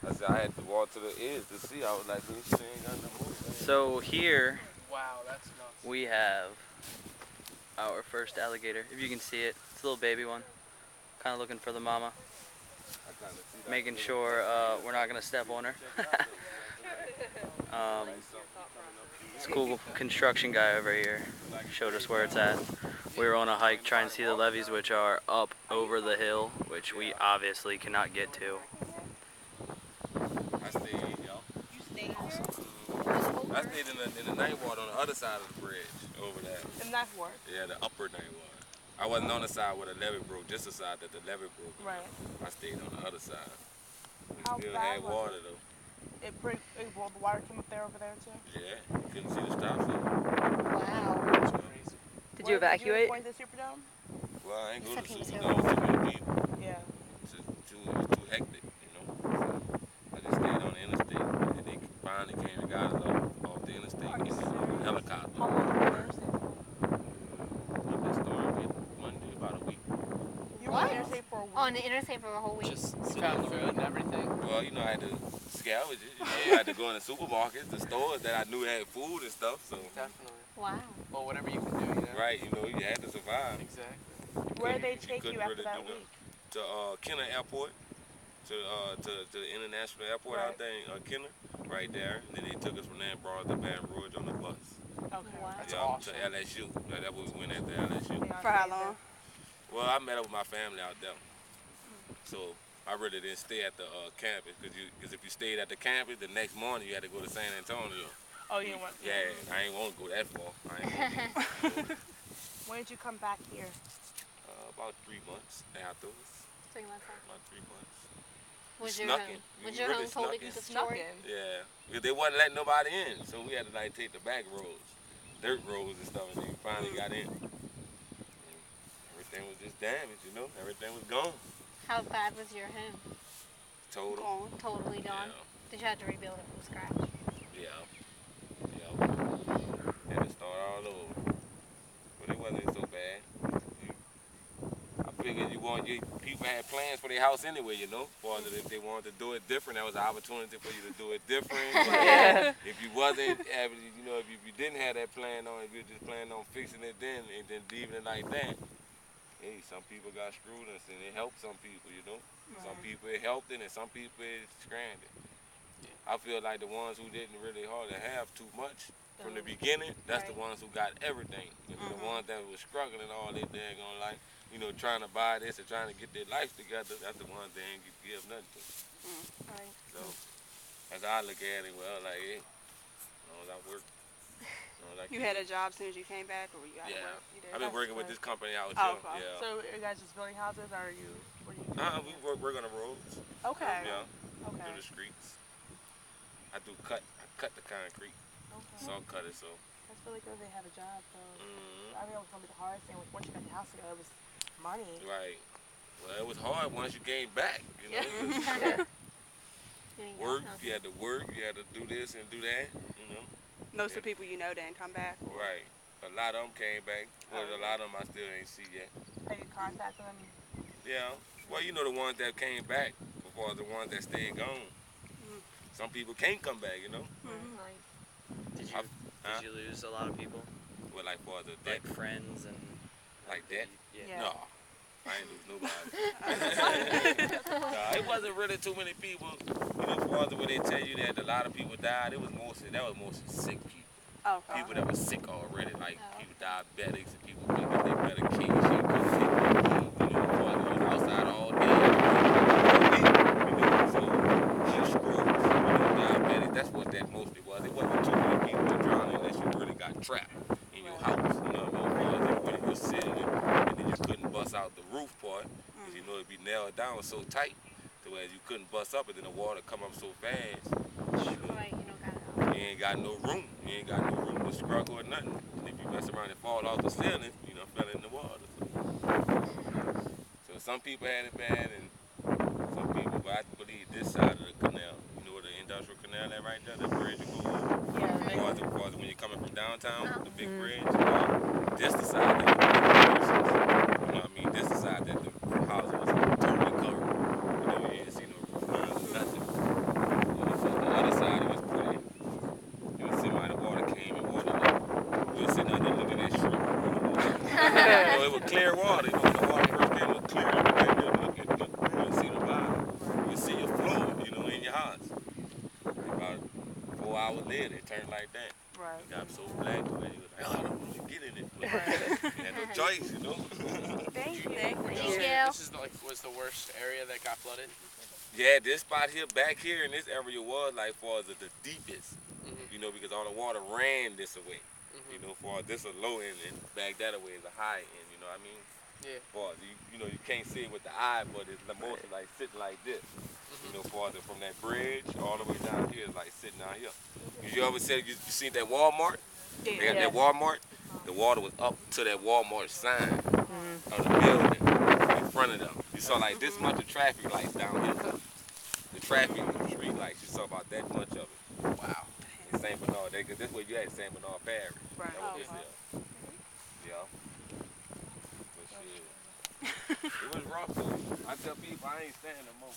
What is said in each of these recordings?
I said I had to walk to the edge to see. I was like, this shit ain't got no more. So here Wow, that's nuts. we have our first alligator. If you can see it, it's a little baby one. Kind of looking for the mama. I kind of see that. Making sure we're not gonna step on her. This cool construction guy over here showed us where it's at. We were on a hike trying to see the levees, which are up over the hill, which we obviously cannot get to. I stayed, yo. You stayed I stayed in the night ward on the other side of the bridge over there. in Ninth Ward. Yeah, the upper night ward. I wasn't on the side where the levee broke, just the side that the levee broke. Right. I stayed on the other side. We How still bad had was water it? though. Well, the water came up there over there too. Yeah, you couldn't see the stop sign. Wow. That's crazy. Did you evacuate? Did you report the Superdome? Well, I ain't go to Except he was Superdome with too many people. Yeah. It was too hectic, you know. So I just stayed on the interstate, and they finally came and got us off the interstate in a helicopter. How long were you interstate for? I've been storing it Monday, about a week. You were What? on the interstate for a week. On the interstate for a whole week. Just found food and everything. Well, you know, I had to scavenge it. You know, I had to go in the supermarkets, the stores that I knew had food and stuff. So, Definitely. Wow. Well, whatever you can do, you know. right, you know, you had to survive. Exactly. Where did they You take couldn't you after really that do week? To Kenner Airport, to the international airport out Right. there in Kenner, right there. And then they took us from there and brought us to Baton Rouge on the bus. Okay. Wow. That's Yeah, awesome. to LSU. That was we went at the LSU. For how long? Well, I met up with my family out there, so I really didn't stay at the campus because if you stayed at the campus, the next morning you had to go to San Antonio. Oh, you went. Yeah, I ain't want to go that far. I ain't want to. When did you come back here? About 3 months afterwards. 3 months after. About 3 months. Was your Snuck home? in. Was We your really home told snuck to in. keep the Snuck story? in. Yeah, because they wasn't letting nobody in, so we had to like take the back roads, dirt roads and stuff, and then we finally got in. And everything was just damaged, you know. Everything was gone. How bad was your home? Total. Gone. Totally gone. Did you have to rebuild it from scratch? Yeah. Yeah. Had to start all over. But it wasn't so bad. I figured people had plans for their house anyway, you know. For if they wanted to do it different, that was an opportunity for you to do it different. Yeah. If you wasn't, you know, if you didn't have that plan on, if you were just planning on fixing it then and then leaving it like that, hey, some people got screwed and it helped some people, you know. Some people it helped it and some people it stranded. I feel like the ones who didn't really hardly have too much from the beginning, that's the ones who got everything. And the ones that was struggling all their daggone life, you know, trying to buy this and trying to get their life together, that's the ones they ain't give nothing to. Right. So, as I look at it, well, like, hey, as long as I work, as long as I You keep had it. a job as soon as you came back, or you got to Yeah. work? You did? I've been That's working with good. this company out Oh, here. okay. Yeah. So are you guys just building houses, or are you? What are you? We work on the roads. Okay. Yeah. Okay. Do the streets. I cut the concrete. Okay. Saw cut it, so. That's really good. They have a job, though. Mm, I think it was gonna be the hardest thing. Once you got your house together, it was money. right. Well, it was hard once you came back, you know. Yeah. You ain't got Work, nothing. you had to work, you had to do this and do that, you know. Most of the people you know didn't come back. Or? Right. A lot of them came back, but a lot of them I still ain't see yet. Have you contacted them? Yeah. Well, you know the ones that came back before the ones that stayed gone. Some people can't come back, you know. Like, Did you, Huh? did you lose a lot of people? Well, like for the Like that, friends and like that. Yeah. No, I ain't lose nobody. No, it wasn't really too many people. You know, for when they tell you that a lot of people died, that was mostly sick people. Oh, okay. People that were sick already, like Oh. people diabetics and people thinking they medication couldn't take it. You know, before they was outside all day. You know, so heat strokes, diabetic. That's what that mostly was. It wasn't too many people that drowned unless you really got trapped in your house. You know what I mean? Because when you're sitting and then you couldn't bust out the roof part, because you know it'd be nailed down so tight to where you couldn't bust up and then the water come up so fast. right, you don't got it. You ain't got no room. You ain't got no room to struggle or nothing. And if you mess around and fall off the ceiling, you know, fell in the water. So some people had it bad and some people, but I believe this side of the canal, you know where the industrial canal that right there, the bridge you go over. Yeah. They, Farther when you're coming from downtown, the big bridge, this the side that you know what I mean? This the side that the house was totally covered. You know, you didn't see no roof lines or nothing. other side it was pretty. You would see why the water came and water up. We were sitting out there looking at shrimp. It was clear water. When the water first came, it was clear. You would see the bottom. You would see your floor, in your house. About 4 hours later, it turned like that. Right. It got so black that you was like, I don't want to get in it. You had no choice, Thank you. Thank you. This is was the worst area that got flooded. Yeah, this spot here, back here in this area was like far as the deepest, because all the water ran this away. For this a low end and back that away is a high end, you know what I mean? Yeah. For you can't see it with the eye, but it's mostly like sitting like this. Farther from that bridge all the way down here is like sitting down here. You ever said you seen that Walmart? They got that Walmart. The water was up to that Walmart sign of the building in front of them. You saw like this much of traffic lights down here. The traffic street lights, you saw about that much of it. Wow. In St. Bernard, because this way you had St. Bernard Parish. Right. That was this here. Yeah. But shit. It was rough though. I tell people I ain't staying no more.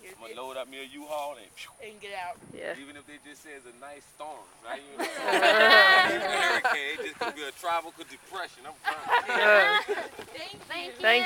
I'm gonna load up me a U-Haul and And get out. Yeah. even if they just say it's a nice storm, not even a hurricane, it just could be a tropical depression. I'm fine. Thank you. Thank